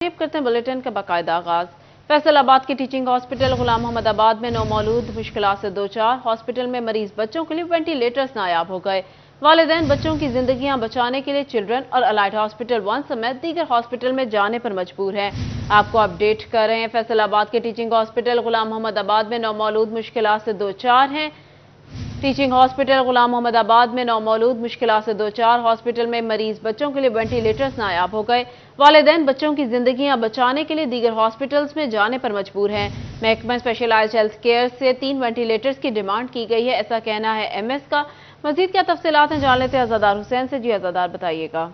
तारीफ करते हैं बुलेटिन का बाकायदा आगाज। फैसलाबाद के टीचिंग हॉस्पिटल गुलाम मोहम्मद आबाद में नौमौलूद मुश्किलात से दो चार। हॉस्पिटल में मरीज बच्चों के लिए वेंटिलेटर्स नायाब हो गए। वालिदैन बच्चों की जिंदगियां बचाने के लिए चिल्ड्रन और अलाइड हॉस्पिटल 1 समेत दीगर हॉस्पिटल में जाने पर मजबूर हैं। आपको अपडेट कर रहे हैं, फैसलाबाद के टीचिंग हॉस्पिटल गुलाम मोहम्मद आबाद में नौमौलूद मुश्किलात से दो चार हैं। टीचिंग हॉस्पिटल गुलाम मोहम्मद आबाद में नौमौलूद मुश्किलात से दो चार। हॉस्पिटल में मरीज बच्चों के लिए वेंटिलेटर्स नायाब हो गए। वालिदैन बच्चों की जिंदगियां बचाने के लिए दीगर हॉस्पिटल्स में जाने पर मजबूर हैं। महकमा स्पेशलाइज्ड हेल्थ केयर से 3 वेंटिलेटर्स की डिमांड की गई है, ऐसा कहना है एमएस का। मजीद क्या तफसीलात हैं, जान लेते हैं अज़ादार हुसैन से। जी अज़ादार, बताइएगा।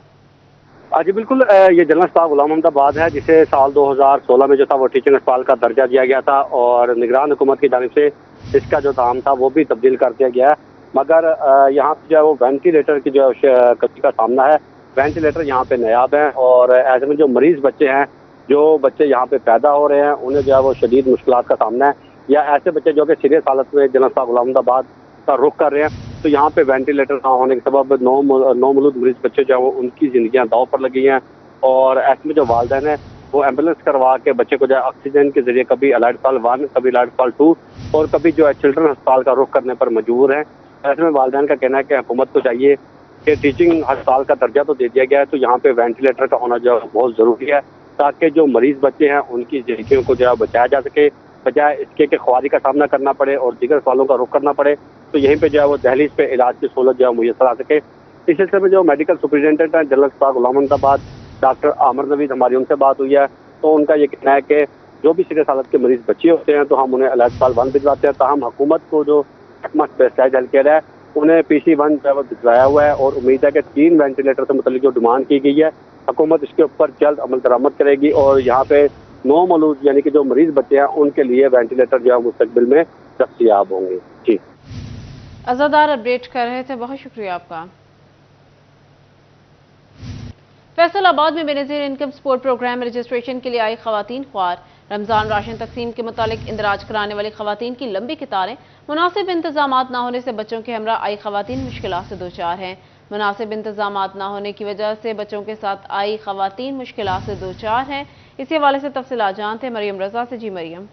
जी बिल्कुल, ये जनरल अस्पताल गुलाम मोहम्मद आबाद है जिसे साल 2016 में जो था वो टीचिंग अस्पताल का दर्जा दिया गया था और निगरान हुकूमत की जानिब से इसका जो नाम था वो भी तब्दील कर दिया गया है। मगर यहाँ पे जो है वो वेंटिलेटर की जो कमी का सामना है। वेंटिलेटर यहाँ पे नायाब हैं और ऐसे में जो मरीज बच्चे हैं, जो बच्चे यहाँ पे पैदा हो रहे हैं, उन्हें जो है वो शदीद मुश्किलात का सामना है, या ऐसे बच्चे जो कि सीरियस हालत में जनरल अस्पताल गुलाम मोहम्मद आबाद का रुख कर रहे हैं, तो यहाँ पे वेंटिलेटर ना होने के सबब नौमौलूद मरीज बच्चे जो है वो उनकी जिंदगियां दांव पर लगी हैं। और ऐसे में जो वालिदैन है वो एम्बुलेंस करवा के बच्चे को जो है ऑक्सीजन के जरिए कभी अलाइड अस्पताल 1, कभी अलाइड अस्पताल 2 और कभी जो है चिल्ड्रन अस्पताल का रुख करने पर मजबूर हैं। ऐसे में वालिदैन का कहना है कि हुकूमत को चाहिए कि टीचिंग अस्पताल का दर्जा तो दे दिया गया है, तो यहाँ पे वेंटिलेटर का होना जो है बहुत ज़रूरी है, ताकि जो मरीज बच्चे हैं उनकी जिंदगियों को जो है बचाया जा सके, बजाय इसके कि ख्वारी का सामना करना पड़े और दीगर सवालों का रुख करना पड़े। तो यहीं पे जो है वो दहलीज पे इलाज की सहूलत जो है मुयसर आ सके। इस सिलसिले में जो मेडिकल सुपरिटेंडेंट हैं जनरल अस्पताल गुलाम मोहम्मद आबाद, डॉक्टर आमिर नवीद, हमारी उनसे बात हुई है, तो उनका ये कहना है कि जो भी सीरियस हालत के मरीज बच्चे होते हैं तो हम उन्हें अलाइड अस्पताल 1 भिजवाते हैं। ताहम हुकूमत को जो महकमा स्पेशलाइज्ड हेल्थ केयर है उन्हें PC 1 जो है वो भिजवाया हुआ है और उम्मीद है कि 3 वेंटिलेटर से मुतल्लिक जो डिमांड की गई है हुकूमत इसके ऊपर जल्द अमल दरामद करेगी और यहाँ पे नौमौलूद यानी कि जो मरीज बच्चे हैं उनके लिए वेंटिलेटर जो है मुस्तकबिल में दस्तयाब होंगे। जी अज़ादार अपडेट कर रहे थे, बहुत शुक्रिया आपका। फैसलाबाद में बेनज़ीर इनकम सपोर्ट प्रोग्राम में रजिस्ट्रेशन के लिए आई खवातीन ख्वार। रमजान राशन तकसीम के मुतालिक इंदराज कराने वाली खवातीन की लंबी कतारें। मुनासिब इंतजामात न होने से बच्चों के हमरा आई खवातीन मुश्किलात से दो चार हैं। मुनासिब इंतजामात न होने की वजह से बच्चों के साथ आई खवातीन मुश्किलात से दो चार हैं। इसी हवाले से तफसीलात जानते हैं मरियम रजा से। जी मरियम।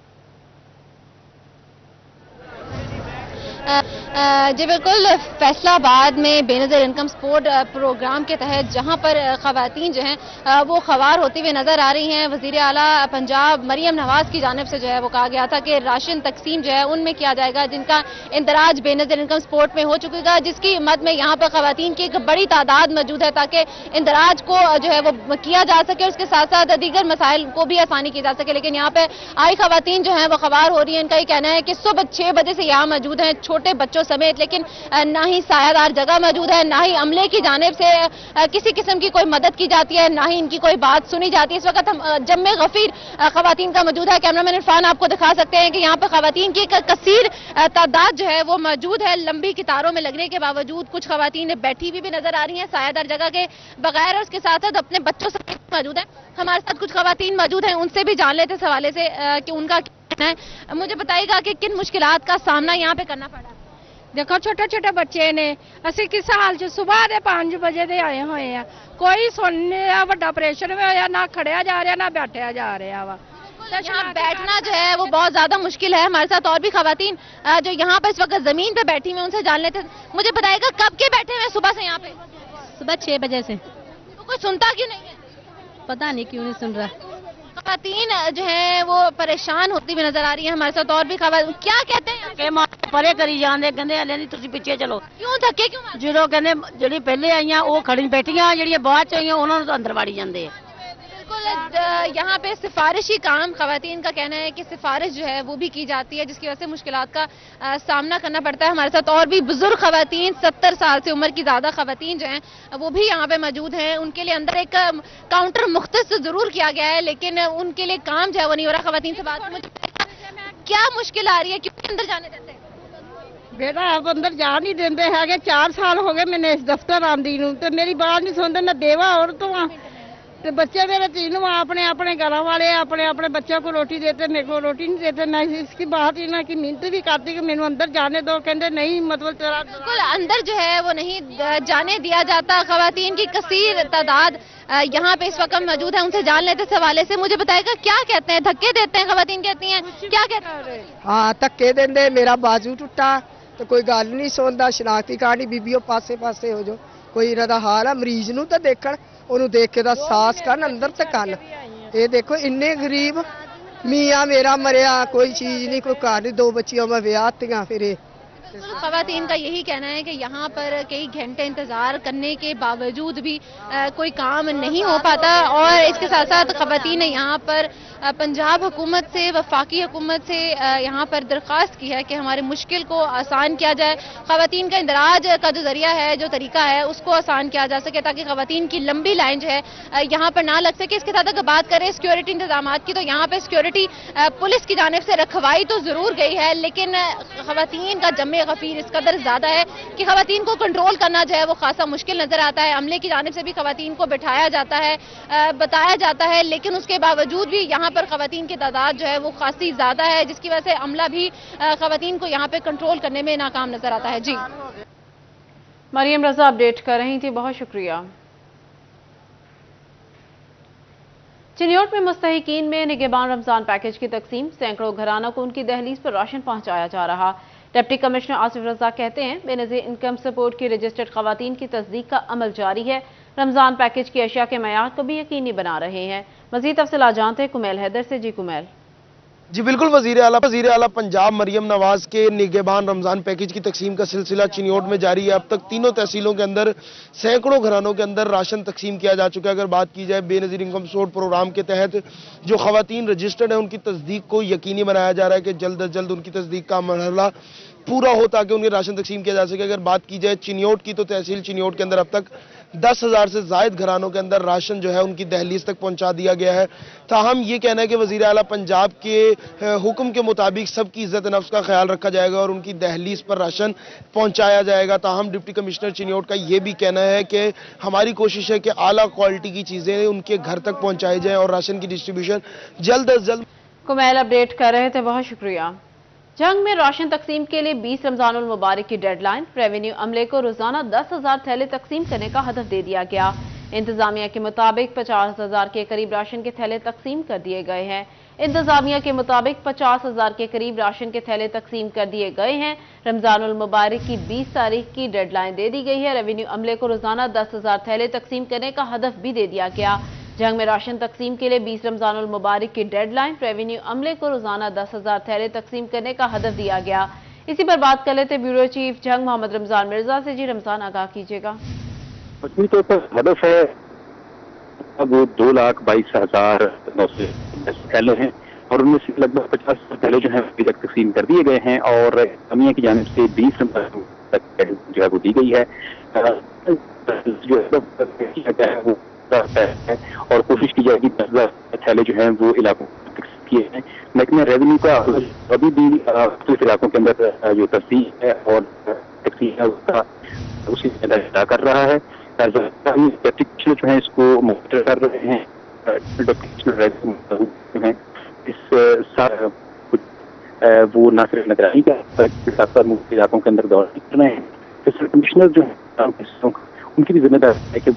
जी बिल्कुल, फैसलाबाद में बेनज़ीर इनकम सपोर्ट प्रोग्राम के तहत जहां पर खवातीन जो हैं वो खवार होती हुई नजर आ रही हैं। वज़ीर आला पंजाब मरियम नवाज की जानिब से जो है वो कहा गया था कि राशन तकसीम जो है उनमें किया जाएगा जिनका इंदराज बेनज़ीर इनकम सपोर्ट में हो चुकेगा, जिसकी मद में यहाँ पर खवातीन की एक बड़ी तादाद मौजूद है ताकि इंदराज को जो है वो किया जा सके, उसके साथ साथ दीगर मसाइल को भी आसानी की जा सके। लेकिन यहाँ पे आई खवातीन जो है वो खवार हो रही है। इनका ये कहना है कि सुबह 6 बजे से यहाँ मौजूद हैं छोटे बच्चों समेत, लेकिन ना ही सायादार जगह मौजूद है, ना ही अमले की जानिब से किसी किस्म की कोई मदद की जाती है, ना ही इनकी कोई बात सुनी जाती है। इस वक्त हम जम्मे गफीर खवातीन का मौजूद है। कैमरामैन इरफान आपको दिखा सकते हैं कि यहाँ पर खवातीन की एक कसीर तादाद जो है वो मौजूद है। लंबी कतारों में लगने के बावजूद कुछ खवातीन बैठी हुई भी नजर आ रही हैं सायादार जगह के बगैर, और उसके साथ साथ अपने बच्चों समेत मौजूद है। हमारे साथ कुछ खवातीन मौजूद हैं, उनसे भी जान लेते इस हवाले से कि उनका कहना है। मुझे बताइएगा कि किन मुश्किलात का सामना यहाँ पे करना पड़ा। देखो छोटे छोटे बच्चे ने ਅਸੀਂ किस हाल च सुबह ਦੇ 5 ਵਜੇ ਦੇ ਆਏ ਹੋਏ ਆ, ਕੋਈ ਸੁਣਨੇ ਆ ਵੱਡਾ ਆਪਰੇਸ਼ਨ ਹੋਇਆ ਨਾ ਖੜਿਆ ਜਾ ਰਿਹਾ ਨਾ ਬੈਠਿਆ जा रहा वा। यहाँ बैठना जो है वो बहुत ज्यादा मुश्किल है। हमारे साथ और भी खवातीन जो यहाँ पर इस वक्त जमीन पे बैठी हुई उनसे जान लेते। मुझे बताइएगा कब के बैठे हुए सुबह से यहाँ पे? सुबह 6 बजे से। तो कोई सुनता क्यों नहीं है? पता नहीं क्यों नहीं सुन रहा। खवातीन जो है वो परेशान होती हुई नजर आ रही है। हमारे साथ और भी खवातीन क्या कहते हैं? परे करी जाते कहते हले नहीं तुम पीछे चलो। क्यों धक्के क्यों? जो कहते जी पहले आई वो खड़ी बैठिया जी बाद च आई उन्होंने तो अंदर वाड़ी जाते हैं। बिल्कुल, यहाँ पे सिफारिशी काम खवातीन का कहना है कि सिफारिश जो है वो भी की जाती है जिसकी वजह से मुश्किलात का सामना करना पड़ता है। हमारे साथ और भी बुजुर्ग खवातीन 70 साल से उम्र की ज्यादा खवातीन जो हैं वो भी यहाँ पे मौजूद हैं। उनके लिए अंदर एक काउंटर मुख्तस जरूर किया गया है लेकिन उनके लिए काम जो है वो नहीं हो रहा। खवातीन से बात क्या मुश्किल आ रही है, क्यों अंदर जाने देते? बेटा आप अंदर जा नहीं देंगे है। 4 साल हो गए मैंने इस दफ्तर आंदी नूं ते मेरी बात नहीं सुनते ना। देवा औरत वा तो बच्चे मेरे तीनों अपने अपने घर वाले अपने अपने बच्चों को रोटी देते, मेरे को रोटी नहीं देते। मैं इसकी बात ही ना कि मिनट भी करती कि मैंने अंदर जाने दो, कहते नहीं मतलब तेरा बिल्कुल अंदर जो है वो नहीं जाने दिया जाता। खवातीन की कसीर तादाद यहाँ पे इस वक्त मौजूद है, उनसे जान लेते इस हवाले से। मुझे बताएगा क्या कहते हैं, धक्के देते हैं खवातीन, कहती हैं क्या कहते हैं? हाँ धक्के देंदे, मेरा बाजू टुटा तो कोई गल नहीं सुनता। शनाख्ती कहानी बीबीओ पासे पासे हो जाओ, कोई इन्हां दा हाल है। मरीज नूं तां देखण, ਉਹਨੂੰ ਦੇਖ ਕੇ ਦਾ ਸਾਸ ਕਰਨ ਅੰਦਰ ਤੇ ਕੰਨ। ਇਹ ਦੇਖੋ ਇੰਨੇ ਗਰੀਬ ਮੀਆਂ ਮੇਰਾ ਮਰਿਆ, ਕੋਈ ਚੀਜ਼ ਨਹੀਂ, ਕੋਈ ਘਰ ਨਹੀਂ, 2 ਬੱਚੀਆਂ ਮੈਂ ਵਿਆਹਤੀਆਂ। ਫਿਰ ਇਹ खवातीन का यही कहना है कि यहाँ पर कई घंटे इंतजार करने के बावजूद भी कोई काम नहीं हो पाता। और इसके साथ साथ खवातीन ने यहाँ पर पंजाब हुकूमत से, वफाकी हुकूमत से यहाँ पर दरख्वास्त की है कि हमारे मुश्किल को आसान किया जाए। खवातीन का इंदराज का जो जरिया है, जो तरीका है, उसको आसान किया जा सके ताकि खवातीन की लंबी लाइन जो है यहाँ पर ना लग सके। इसके साथ अगर बात करें सिक्योरिटी इंतजाम की, तो यहाँ पर सिक्योरिटी पुलिस की जानिब से रखवाई तो जरूर गई है, लेकिन खवातीन का जमे गफीर इस कदर ज्यादा है कि खवातीन को कंट्रोल करना जो है वो खासा मुश्किल नजर आता है। अमले की जानिब से भी खवातीन को बिठाया जाता है, बताया जाता है, लेकिन उसके बावजूद भी यहाँ पर खवातीन की तादाद जो है वो खासी ज्यादा है, जिसकी वजह से अमला भी खवातीन को यहाँ पे कंट्रोल करने में नाकाम नजर आता है। जी मरियम रजा अपडेट कर रही थी, बहुत शुक्रिया। चिन्योट में मुस्तहिकीन में निगहबान रमजान पैकेज की तकसीम, सैकड़ों घरानों को उनकी दहलीज पर राशन पहुंचाया जा रहा। डिप्टी कमिश्नर आसिफ रजा कहते हैं बेनज़ीर इनकम सपोर्ट की रजिस्टर्ड खवातीन की तस्दीक का अमल जारी है। रमजान पैकेज की अशिया के मयार को भी यकीनी बना रहे हैं। मज़ीद तफसीलात जानते हैं कुमैल हैदर से। जी कुमैल। जी बिल्कुल, वजीर आला पंजाब मरियम नवाज के निगहबान रमजान पैकेज की तकसीम का सिलसिला चिन्योट में जारी है। अब तक तीनों तहसीलों के अंदर सैकड़ों घरानों के अंदर राशन तकसीम किया जा चुका है। अगर बात की जाए बेनज़ीर इनकम सपोर्ट प्रोग्राम के तहत जो खवातीन रजिस्टर्ड है उनकी तस्दीक को यकीनी बनाया जा रहा है कि जल्द अज जल्द उनकी तस्दीक का मरहला पूरा हो ताकि उन्हें राशन तकसीम किया जा सके। अगर बात की जाए चिन्योट की, तो तहसील चिन्योट के अंदर अब तक 10,000 से जायद घरानों के अंदर राशन जो है उनकी दहलीज तक पहुंचा दिया गया है। ताहम ये कहना है कि वजीर आला पंजाब के हुक्म के मुताबिक सबकी इज्जत नफ्स का ख्याल रखा जाएगा और उनकी दहलीज पर राशन पहुंचाया जाएगा। ताहम डिप्टी कमिश्नर चिन्योट का ये भी कहना है कि हमारी कोशिश है कि आला क्वालिटी की चीजें उनके घर तक पहुंचाई जाए और राशन की डिस्ट्रीब्यूशन जल्द अज जल्द। कुमैल अपडेट कर रहे थे, बहुत शुक्रिया। जंग में राशन तकसीम के लिए 20 रमजानुल मुबारक की डेडलाइन, रेवेन्यू अमले को रोजाना 10,000 थैले तकसीम करने का हदफ दे दिया गया। इंतजामिया के मुताबिक 50,000 के करीब राशन के थैले तकसीम कर दिए गए हैं। इंतजामिया के मुताबिक 50,000 के करीब राशन के थैले तकसीम कर दिए गए हैं। रमजानुल मुबारक की 20 तारीख की डेडलाइन दे दी गई है। रेवेन्यू अमले को रोजाना 10,000 थैले तकसीम करने का हदफ भी दे दिया गया। जंग में राशन तकसीम के लिए 20 रमजानुल मुबारक की डेडलाइन, रेवेन्यू अमले को रोजाना 10,000 थैले तकसीम करने का हदफ दिया गया। इसी पर बात कर लेते ब्यूरो चीफ जंग मोहम्मद रमजान मिर्जा से। जी रमजान, आगाह कीजिएगा। मजमूई तौर पर हदफ है अब 2,22,910 थैले हैं और उनमें से लगभग 50 थैले जो है अभी तक तकसीम कर दिए गए हैं और अमिया की जानिब से 20 रमजान तक जो है वो दी गई है। जो है वो और कोशिश की जाएगी 10,000 थैले जो हैं वो इलाकों किए हैं। महकमे रेवेन्यू का अभी भी मुख्तलिफ इलाकों के अंदर जो तस्दीक है और तकसीम है उसका उसी अदा कर रहा है। डिप्टी कमिश्नर जो है इसको मॉनिटर कर रहे हैं। डिप्टी कमिश्नर रेवेन्यू हैं इस साथ वो न सिर्फ निगरानी का साथ साथ मुख्य इलाकों के अंदर दौरा कर रहे हैं। डिप्टी कमिश्नर जो है उनकी भी जिम्मेदारी है कि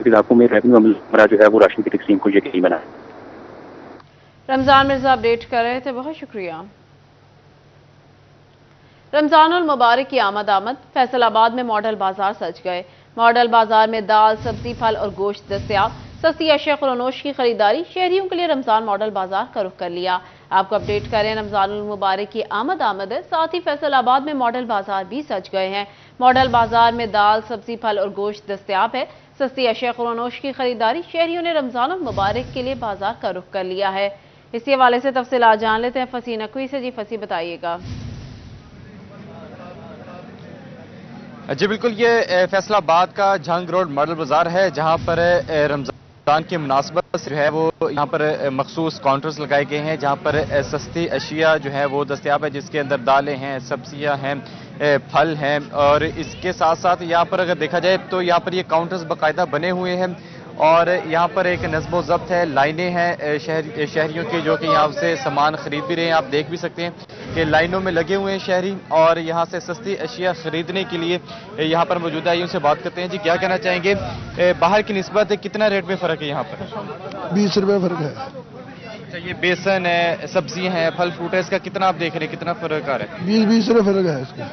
इलाकों में रेवेन्यू अमला जो है वो राशन की तकसीम को यकीनी बनाए। रमजान मिर्जा अपडेट कर रहे थे, बहुत शुक्रिया। रमजानुल मुबारक की आमद फैसलाबाद में मॉडल बाजार सज गए। मॉडल बाजार में दाल, सब्जी, फल और गोश्त दस्तयाब। सस्ती अशिया खुरनोश की खरीदारी, शहरियों के लिए रमजान मॉडल बाजार का रुख कर लिया। आपको अपडेट करें, रमजानुल मुबारक की आमद है, साथ ही फैसलाबाद में मॉडल बाजार भी सज गए हैं। मॉडल बाजार में दाल, सब्जी, फल और गोश्त दस्तयाब है। सस्ती अशिया खुरनोश की खरीदारी, शहरियों ने रमजानुल मुबारक के लिए बाजार का रुख कर लिया है। इसी हवाले से तफसीलात जान लेते हैं फसी नकवी से। जी फसी, बताइएगा। जी बिल्कुल, ये फैसलाबाद का जंग रोड मॉडल बाजार है जहां पर रमजान की मुनासबत जो है वो यहाँ पर मखसूस काउंटर्स लगाए गए हैं जहां पर सस्ती अशिया जो है वो दस्तयाब है, जिसके अंदर दालें हैं, सब्जियां हैं, फल हैं और इसके साथ साथ यहाँ पर अगर देखा जाए तो यहाँ पर ये काउंटर्स बाकायदा बने हुए हैं اور یہاں پر ایک نظم و ضبط ہے، لائنیں ہیں شہریوں کی جو کہ یہاں سے سامان خرید بھی رہے ہیں. آپ دیکھ بھی سکتے ہیں کہ لائنوں میں لگے ہوئے ہیں شہری اور یہاں سے سستی اشیاء خریدنے کے لیے یہاں پر موجود ہے. ان سے بات کرتے ہیں. جی کیا کہنا چاہیں گے، باہر کی نسبت کتنا ریٹ میں فرق ہے یہاں پر؟ 20 روپے فرق ہے. اچھا، یہ بیسن ہے، سبزیاں ہیں، پھل فروٹ ہے، اس کا کتنا آپ دیکھ رہے ہیں، کتنا فرق آ رہا ہے؟ 20 روپے فرق ہے اس کا.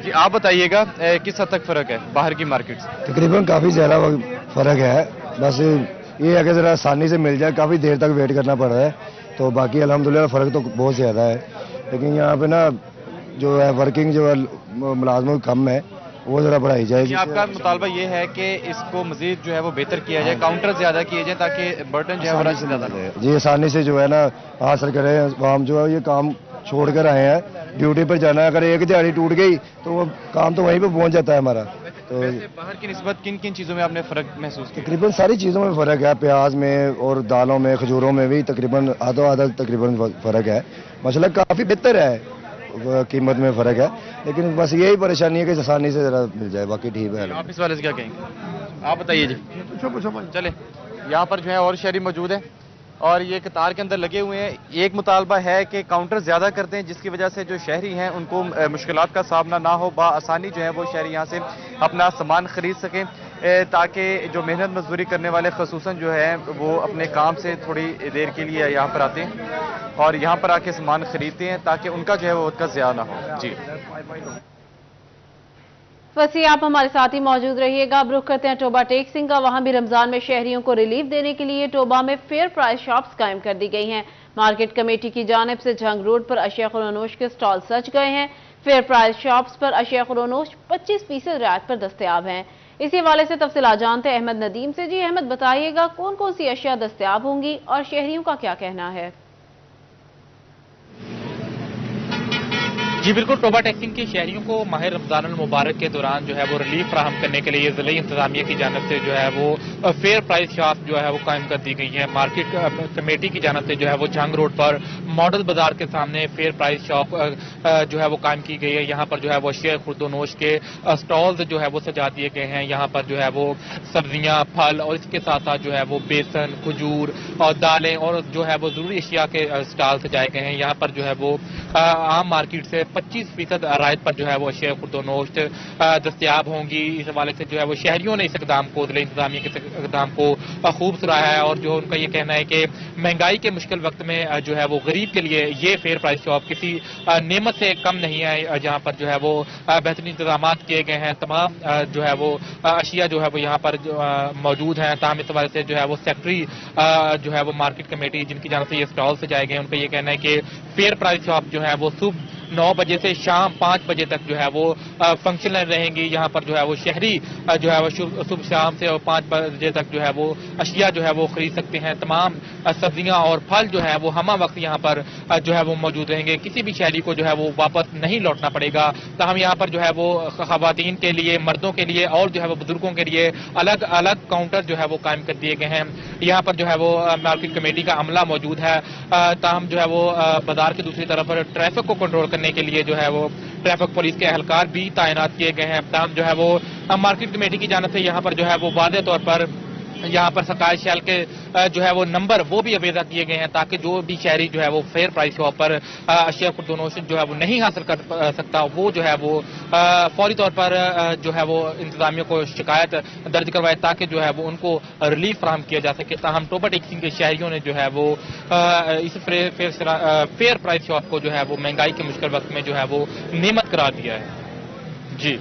جی آپ بتائیے گا کس حد تک فرق ہے باہر کی مارکیٹ سے؟ تقریباً کافی زیادہ فرق ہے. بس یہ ہے کہ ذرا آسانی سے مل جائے، کافی دیر تک ویٹ کرنا پڑ رہا ہے. تو باقی الحمدللہ فرق تو بہت زیادہ ہے، لیکن یہاں پہ نا جو ہے ورکنگ جو ہے ملازمت کم ہے، وہ ذرا بڑھائی جائے. آپ کا مطالبہ یہ ہے کہ اس کو مزید جو ہے وہ بہتر کیا جائے، کاؤنٹر زیادہ کیے جائیں تاکہ برڈن جو ہے زیادہ رہے. جی آسانی سے جو ہے نا حاصل کریں. عوام جو ہے یہ کام چھوڑ کر آئے ہیں، ڈیوٹی پر جانا ہے، اگر ایک دیہڑی ٹوٹ گئی تو وہ کام تو وہیں پہ پہنچ جاتا ہے ہمارا. تو باہر کی نسبت کن کن چیزوں میں آپ نے فرق محسوس کیا؟ تقریباً ساری چیزوں میں فرق ہے. پیاز میں اور دالوں میں، کھجوروں میں بھی تقریباً آدھا تقریباً فرق ہے. مسئلہ کافی بہتر ہے، قیمت میں فرق ہے، لیکن بس یہی پریشانی ہے کہ آسانی سے ذرا مل جائے. باقی ٹھیک ہے. آپ اس والے سے کیا کہیں گے؟ آپ بتائیے. جی چلے یہاں پر جو ہے اور شہری موجود ہیں اور یہ قطار کے اندر لگے ہوئے ہیں. ایک مطالبہ ہے کہ کاؤنٹر زیادہ کرتے ہیں جس کی وجہ سے جو شہری ہیں ان کو مشکلات کا سامنا نہ ہو، بآسانی جو ہے وہ شہری یہاں سے اپنا سامان خرید سکیں، تاکہ جو محنت مزدوری کرنے والے خصوصاً جو ہے وہ اپنے کام سے تھوڑی دیر کے لیے یہاں پر آتے ہیں اور یہاں پر آ کے سامان خریدتے ہیں تاکہ ان کا جو ہے وہ وقت کا ضیاع نہ ہو. جی وسیع آپ ہمارے ساتھ ہی موجود رہیے گا. اب رخ کرتے ہیں ٹوبہ ٹیکسنگ کا. وہاں بھی رمضان میں شہریوں کو ریلیف دینے کے لیے ٹوبہ میں فیئر پرائز شاپس قائم کر دی گئی ہیں. مارکیٹ کمیٹی کی جانب سے جھنگ روڈ پر اشیاء خورونوش کے سٹال سج گئے ہیں. فیئر پرائز شاپس پر اشیاء خورونوش 25% رعایت پر دستیاب ہیں. اسی حوالے سے تفصیلات جانتے ہیں احمد ندیم سے. جی احمد بتائیے گا کون کون سی اشیاء دستیاب ہوں گی اور شہریوں کا کیا کہنا ہے؟ جی بالکل، ٹوبہ ٹیکسنگ کے شہریوں کو ماہ رمضان المبارک کے دوران جو ہے وہ ریلیف فراہم کرنے کے لیے ضلعی انتظامیہ کی جانب سے جو ہے وہ فیئر پرائز شاپ جو ہے وہ قائم کر دی گئی ہے. مارکیٹ کمیٹی کی جانب سے جو ہے وہ جھنگ روڈ پر ماڈل بازار کے سامنے فیئر پرائز شاپ جو ہے وہ قائم کی گئی ہے. یہاں پر جو ہے وہ اشیاء خورد و نوش کے سٹالز جو ہے وہ سجا دیے گئے ہیں. یہاں پر جو ہے وہ سبزیاں، پھل اور اس کے ساتھ ساتھ جو ہے وہ بیسن، کھجور اور دالیں اور جو ہے وہ ضروری اشیاء کے سٹال سجائے گئے ہیں. یہاں پر جو ہے وہ عام مارکیٹ سے 25% رعایت پر جو ہے وہ اشیاء خورد و نوش دستیاب ہوں گی. اس حوالے سے جو ہے وہ شہریوں نے اس اقدام کو، ضلع انتظامیہ کے اقدام کو خوب سراہا ہے اور جو ان کا یہ کہنا ہے کہ مہنگائی کے مشکل وقت میں جو ہے وہ غریب کے لیے یہ فیئر پرائز شاپ کسی نعمت سے کم نہیں ہے. جہاں پر جو ہے وہ بہترین انتظامات کیے گئے ہیں. تمام جو ہے وہ اشیاء جو ہے وہ یہاں پر موجود ہیں. تاہم اس حوالے سے جو ہے وہ سیکٹری جو ہے وہ مارکیٹ کمیٹی جن کی جانب سے یہ اسٹال سجائے گئے ہیں، ان کا یہ کہنا ہے کہ فیئر پرائز شاپ جو ہے وہ صبح 9 بجے سے شام 5 بجے تک جو ہے وہ فنکشنل رہیں گی. یہاں پر جو ہے وہ شہری جو ہے وہ صبح شام سے 5 بجے تک جو ہے وہ اشیاء جو ہے وہ خرید سکتے ہیں. تمام سبزیاں اور پھل جو ہے وہ ہمہ وقت یہاں پر جو ہے وہ موجود رہیں گے. کسی بھی شہری کو جو ہے وہ واپس نہیں لوٹنا پڑے گا. تاہم یہاں پر جو ہے وہ خواتین کے لیے، مردوں کے لیے اور جو ہے وہ بزرگوں کے لیے الگ الگ کاؤنٹر جو ہے وہ قائم کر دیے گئے ہیں. یہاں پر جو ہے وہ مارکیٹ کمیٹی کا عملہ موجود ہے. تاہم جو ہے وہ بازار کی دوسری طرف ٹریفک کو کنٹرول کرنے کے لیے جو ہے وہ ٹریفک پولیس کے اہلکار بھی تعینات کیے گئے ہیں. تاہم جو ہے وہ مارکیٹ کمیٹی کی جانب سے یہاں پر جو ہے وہ واضح طور پر یہاں پر سرکاری شہر کے جو ہے وہ نمبر وہ بھی اویزہ کیے گئے ہیں تاکہ جو بھی شہری جو ہے وہ فیئر پرائز شاپ پر اشیاء خورد و نوش جو ہے وہ نہیں حاصل کر سکتا، وہ جو ہے وہ فوری طور پر جو ہے وہ انتظامیہ کو شکایت درج کروائے تاکہ جو ہے وہ ان کو ریلیف فراہم کیا جا سکے. تاہم ٹوبہ ٹیکسنگ کے شہریوں نے جو ہے وہ اس فیئر پرائز شاپ کو جو ہے وہ مہنگائی کے مشکل وقت میں جو ہے وہ نعمت قرار دیا ہے. جی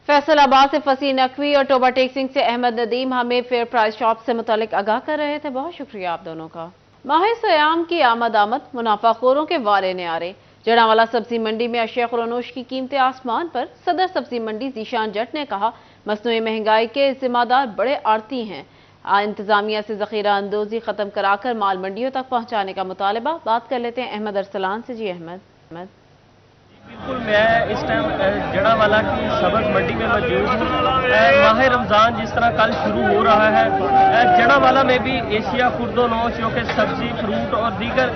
فیصل آباد سے فصیح نقوی اور ٹوبہ ٹیکسنگ سے احمد ندیم ہمیں فیئر پرائز شاپ سے متعلق آگاہ کر رہے تھے. بہت شکریہ آپ دونوں کا. ماہ سیام کی آمد منافع خوروں کے وارے نعرے. جڑاوالا سبزی منڈی میں اشیاء خورونوش کی قیمتیں آسمان پر. صدر سبزی منڈی ذیشان جٹ نے کہا مصنوعی مہنگائی کے ذمہ دار بڑے آڑتی ہیں. انتظامیہ سے ذخیرہ اندوزی ختم کرا کر مال منڈیوں تک پہنچانے کا مطالبہ. بات کر لیتے ہیں احمد ارسلان سے. جی احمد. بالکل میں اس ٹائم جڑا والا کی سبز منڈی میں موجود ہوں۔ ماہ رمضان جس طرح کل شروع ہو رہا ہے، جڑا والا میں بھی ایشیا خرد و نوش جو کہ سبزی فروٹ اور دیگر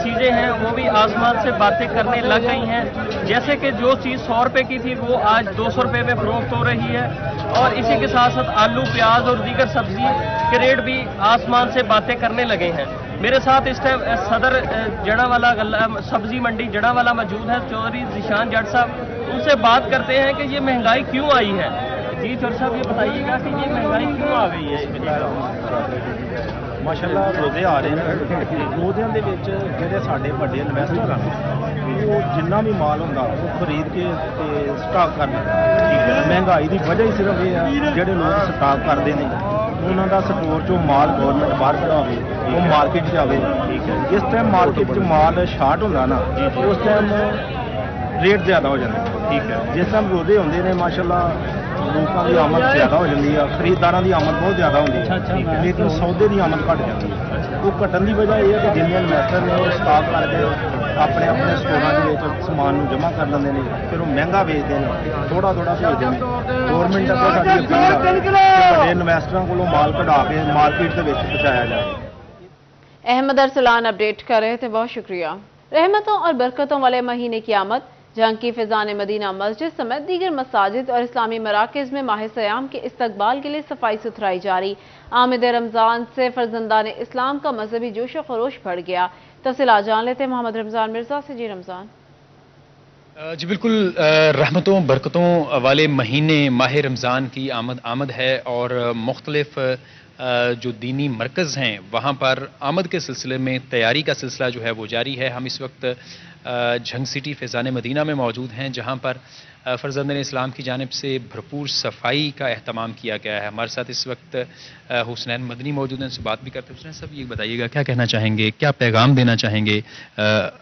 چیزیں ہیں وہ بھی آسمان سے باتیں کرنے لگ گئی ہیں، جیسے کہ جو چیز 100 روپے کی تھی وہ آج 200 روپے میں فروخت ہو رہی ہے، اور اسی کے ساتھ ساتھ آلو پیاز اور دیگر سبزی کے ریٹ بھی آسمان سے باتیں کرنے لگے ہیں۔ میرے ساتھ اس ٹائم صدر جڑا والا سبزی منڈی جڑا والا موجود ہے، چودھری ذیشان جٹ صاحب، ان سے بات کرتے ہیں کہ یہ مہنگائی کیوں آئی ہے۔ جی چودھری صاحب یہ بتائیے گا کہ یہ مہنگائی کیوں آ گئی ہے؟ ماشاءاللہ روزے آ رہے ہیں، روزیاں دے وچ جڑے ساڈے بڑے انویسٹر ہیں وہ جنہ بھی مال ہوندا وہ خرید کے سٹاک کر دے۔ مہنگائی دی وجہ ہی صرف یہ ہے جڑے لوگ سٹاک کرتے ہیں انہوں دا سٹور چوں مال گورنمنٹ باہر کਢਾਵੇ وہ مارکیٹ جاوے۔ جس ٹائم مارکیٹ چ مال شارٹ ہوندا نا اس ٹائم ریٹ زیادہ ہو جاتا ہے۔ ٹھیک ہے، جس ٹائم روزے ہوندے نے ماشاءاللہ لوگوں کی آمد زیادہ ہو جاتی ہے، خریداراں دی آمد بہت زیادہ ہوتی ہے، لیکن سودے دی آمد گھٹ جاتی ہے۔ وہ گھٹن دی وجہ یہ ہے کہ جن انویسٹر نے وہ سٹاک کر کے اپنے اپنے سٹوراں دے وچ سامان جمع کر لیندے نے، پھر وہ مہنگا بیچتے ہیں، تھوڑا تھوڑا بھیجتے ہیں۔ گورنمنٹ اگے ساڈی اپیل ہے کہ بڑے انویسٹراں کولوں مال کਢਾ کے مارکیٹ دے وچ پہنچایا جائے۔ احمد ارسلان اپڈیٹ کر رہے تھے، بہت شکریہ۔ رحمتوں اور برکتوں والے مہینے کی آمد، جہاں کی فیضان مدینہ مسجد سمیت دیگر مساجد اور اسلامی مراکز میں ماہ سیام کے استقبال کے لیے صفائی ستھرائی جاری۔ آمد رمضان سے فرزندان اسلام کا مذہبی جوش و خروش بڑھ گیا۔ تفصیلات جان لیتے ہیں محمد رمضان مرزا سے۔ جی رمضان۔ جی بالکل، رحمتوں برکتوں والے مہینے ماہ رمضان کی آمد ہے، اور مختلف جو دینی مرکز ہیں وہاں پر آمد کے سلسلے میں تیاری کا سلسلہ جو ہے وہ جاری ہے۔ ہم اس وقت جھنگ سٹی فیضان مدینہ میں موجود ہیں، جہاں پر فرزندان اسلام کی جانب سے بھرپور صفائی کا اہتمام کیا گیا ہے۔ ہمارے ساتھ اس وقت حسنین مدنی موجود ہیں، ان سے بات بھی کرتے ہیں۔ حسنین صاحب یہ بتائیے گا کیا کہنا چاہیں گے، کیا پیغام دینا چاہیں گے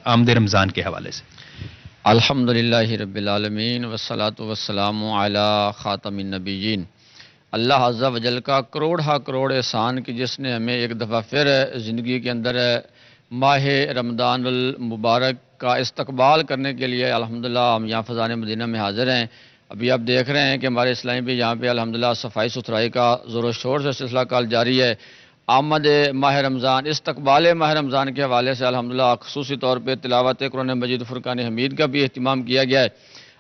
آمد رمضان کے حوالے سے؟ الحمدللہ رب العالمین والصلاة والسلام علی خاتم النبیین۔ اللہ عز و جل کا کروڑ احسان کہ جس نے ہمیں ایک دفعہ پھر زندگی کے اندر ماہ رمضان المبارک کا استقبال کرنے کے لیے الحمدللہ ہم یہاں فیضان مدینہ میں حاضر ہیں۔ ابھی آپ دیکھ رہے ہیں کہ ہمارے اسلامی بھی یہاں پہ الحمدللہ صفائی ستھرائی کا زور و شور سے سلسلہ کال جاری ہے۔ آمد ماہ رمضان، استقبال ماہ رمضان کے حوالے سے الحمدللہ خصوصی طور پہ تلاوت قرآن مجید فرقان حمید کا بھی اہتمام کیا گیا ہے،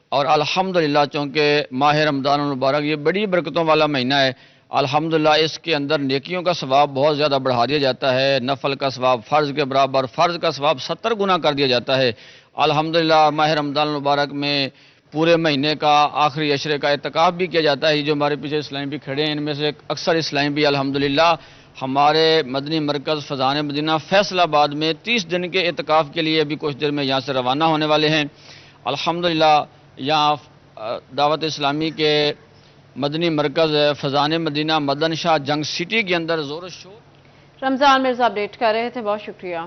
اور الحمدللہ چونکہ ماہ رمضان المبارک یہ بڑی برکتوں والا مہینہ ہے، الحمدللہ اس کے اندر نیکیوں کا ثواب بہت زیادہ بڑھا دیا جاتا ہے، نفل کا ثواب فرض کے برابر، فرض کا ثواب 70 گنا کر دیا جاتا ہے۔ الحمدللہ ماہ رمضان المبارک میں پورے مہینے کا آخری عشرے کا اعتکاف بھی کیا جاتا ہے۔ جو ہمارے پیچھے اسلامی بھی کھڑے ہیں ان میں سے اکثر اسلامی بھی الحمدللہ ہمارے مدنی مرکز فیضان مدینہ فیصل آباد میں 30 دن کے اعتکاف کے لیے ابھی کچھ دیر میں یہاں سے روانہ ہونے والے ہیں۔ الحمدللہ یہاں دعوت اسلامی کے مدنی مرکز فیضان مدینہ مدن شاہ جنگ سٹی کے اندر زور و شور۔ رمضان مرزا اپڈیٹ کر رہے تھے، بہت شکریہ۔